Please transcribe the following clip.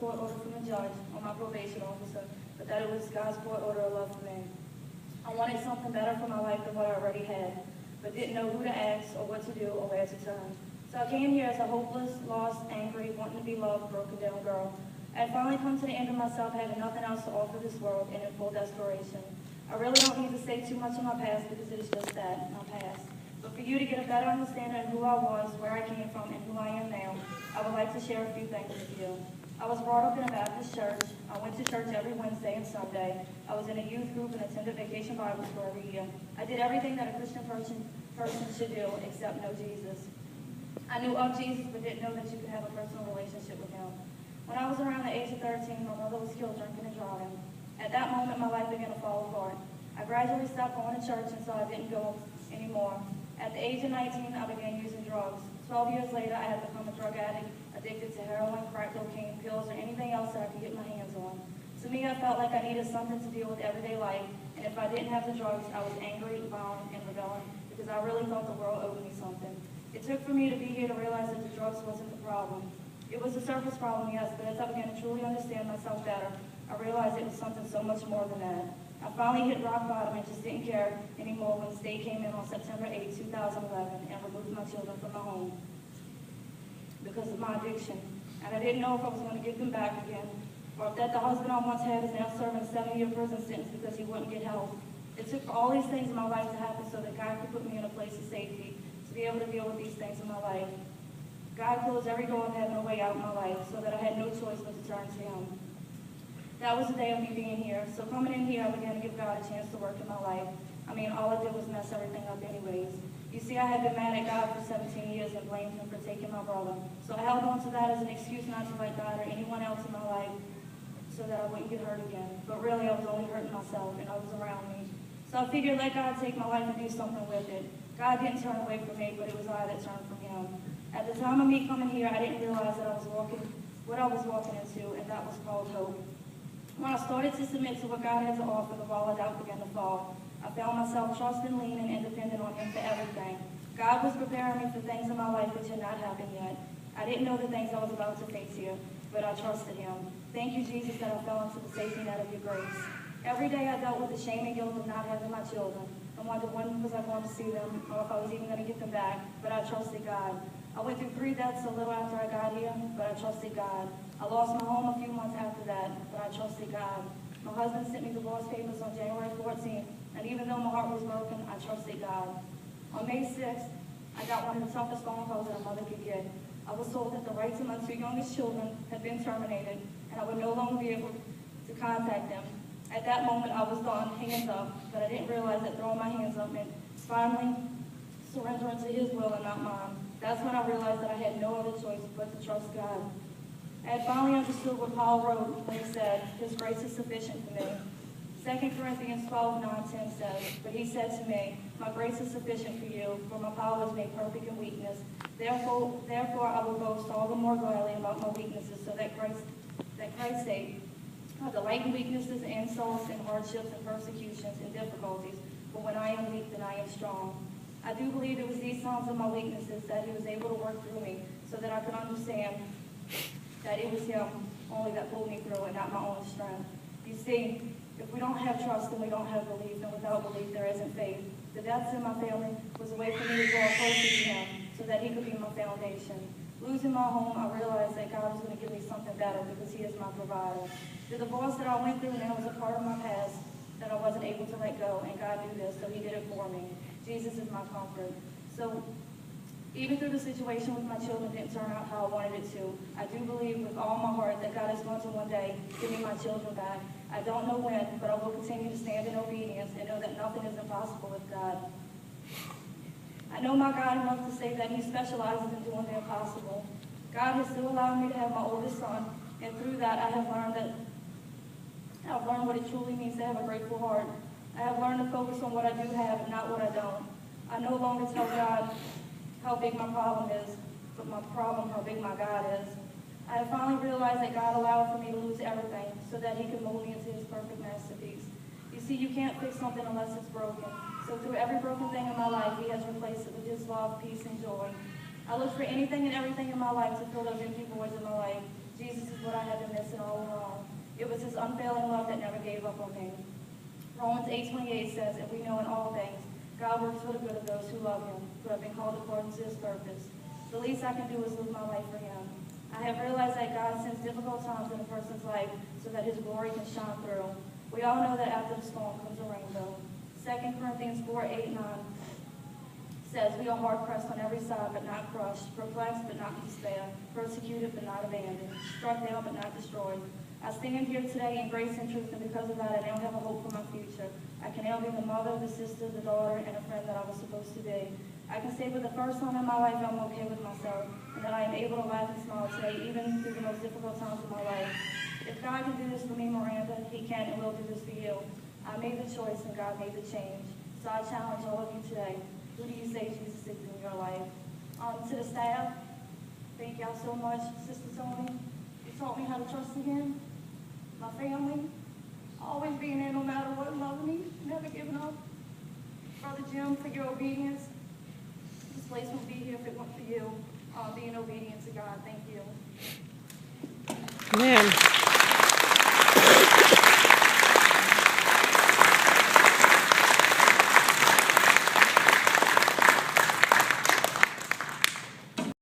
court order from the judge or my probation officer, but that it was God's court order of love for me. I wanted something better for my life than what I already had, but didn't know who to ask or what to do or where to turn. So I came here as a hopeless, lost, angry, wanting to be loved, broken down girl. I had finally come to the end of myself, having nothing else to offer this world, and in full desperation. I really don't need to say too much of my past because it is just that, my past. But for you to get a better understanding of who I was, where I came from, and who I am now, I would like to share a few things with you. I was brought up in a Baptist church. I went to church every Wednesday and Sunday. I was in a youth group and attended Vacation Bible School every year. I did everything that a Christian person should do except know Jesus. I knew of Jesus but didn't know that you could have a personal relationship with him. When I was around the age of 13, my mother was killed drinking and driving. At that moment, my life began to fall apart. I gradually stopped going to church and so I didn't go anymore. At the age of 19, I began using drugs. 12 years later, I had become a drug addict, addicted to heroin, crack cocaine, pills, or anything else that I could get my hands on. To me, I felt like I needed something to deal with everyday life, and if I didn't have the drugs, I was angry, violent, and rebelling because I really thought the world owed me something. It took for me to be here to realize that the drugs wasn't the problem. It was a surface problem, yes, but as I began to truly understand myself better, I realized it was something so much more than that. I finally hit rock bottom and just didn't care anymore when the state came in on September 8, 2011 and removed my children from my home because of my addiction. And I didn't know if I was going to get them back again, or if that the husband I once had is now serving a 7-year prison sentence because he wouldn't get help. It took all these things in my life to happen so that God could put me in a place of safety, to be able to deal with these things in my life. God closed every door of having a way out in my life so that I had no choice but to turn to him. That was the day of me being here. So coming in here, I began to give God a chance to work in my life. I mean, all I did was mess everything up anyways. You see, I had been mad at God for 17 years and blamed him for taking my brother. So I held on to that as an excuse not to let God or anyone else in my life so that I wouldn't get hurt again. But really, I was only hurting myself and others around me. So I figured, let God take my life and do something with it. God didn't turn away from me, but it was I that turned from him. At the time of me coming here, I didn't realize that what I was walking into, and that was called hope. When I started to submit to what God had to offer, the wall of doubt began to fall. I found myself trusting, leaning, and dependent on him for everything. God was preparing me for things in my life which had not happened yet. I didn't know the things I was about to face here, but I trusted him. Thank you, Jesus, that I fell into the safety net of your grace. Every day I dealt with the shame and guilt of not having my children. I wondered when was I going to see them, or if I was even going to get them back, but I trusted God. I went through 3 deaths a little after I got here, but I trusted God. I lost my home a few months after that, but I trusted God. My husband sent me divorce papers on January 14th, and even though my heart was broken, I trusted God. On May 6th, I got one of the toughest phone calls that a mother could get. I was told that the rights of my 2 youngest children had been terminated, and I would no longer be able to contact them. At that moment, I was done, hands up, but I didn't realize that throwing my hands up meant finally surrendering to his will and not mine. That's when I realized that I had no other choice but to trust God. I had finally understood what Paul wrote when he said, his grace is sufficient for me. 2 Corinthians 12:9-10 says, but he said to me, my grace is sufficient for you, for my power is made perfect in weakness. Therefore I will boast all the more gladly about my weaknesses, so that Christ's sake, I delight in weaknesses and insults and hardships and persecutions and difficulties, but when I am weak, then I am strong. I do believe it was these times of my weaknesses that he was able to work through me so that I could understand that it was him only that pulled me through and not my own strength. You see, if we don't have trust, then we don't have belief, and without belief, there isn't faith. The deaths in my family was a way for me to draw closer to him so that he could be my foundation. Losing my home, I realized that God was going to give me something better because he is my provider. The divorce that I went through now was a part of my past that I wasn't able to let go, and God knew this, so he did it for me. Jesus is my comfort. So even though the situation with my children didn't turn out how I wanted it to, I do believe with all my heart that God is going to one day give me my children back. I don't know when, but I will continue to stand in obedience and know that nothing is impossible with God. I know my God enough to say that he specializes in doing the impossible. God has still allowed me to have my oldest son, and through that I have learned what it truly means to have a grateful heart. I have learned to focus on what I do have and not what I don't. I no longer tell God how big my problem is, but my problem how big my God is. I have finally realized that God allowed for me to lose everything so that he could mold me into his perfect masterpiece. You see, you can't fix something unless it's broken. So through every broken thing in my life, he has replaced it with his love, peace, and joy. I look for anything and everything in my life to fill those empty voids in my life. Jesus is what I have been missing his unfailing love that never gave up on me. Romans 8:28 says, "And we know in all things, God works for the good of those who love him, who have been called according to his purpose." The least I can do is live my life for him. I have realized that God sends difficult times in a person's life so that his glory can shine through. We all know that after the storm comes a rainbow. 2 Corinthians 4:8-9 says, "We are hard pressed on every side, but not crushed, perplexed, but not in despair, persecuted, but not abandoned, struck down, but not destroyed." I stand here today in grace and truth, and because of that, I now have a hope for my future. I can now be the mother, the sister, the daughter, and a friend that I was supposed to be. I can say for the first time in my life I'm okay with myself, and that I am able to laugh and smile today, even through the most difficult times of my life. If God can do this for me, Miranda, he can and will do this for you. I made the choice, and God made the change. So I challenge all of you today. Who do you say Jesus is in your life? To the staff, thank y'all so much. Sister Tony, you taught me how to trust again. My family, always being there no matter what, loving me, never giving up. Brother Jim, for your obedience. This place wouldn't be here if it weren't for you being obedient to God. Thank you. Amen.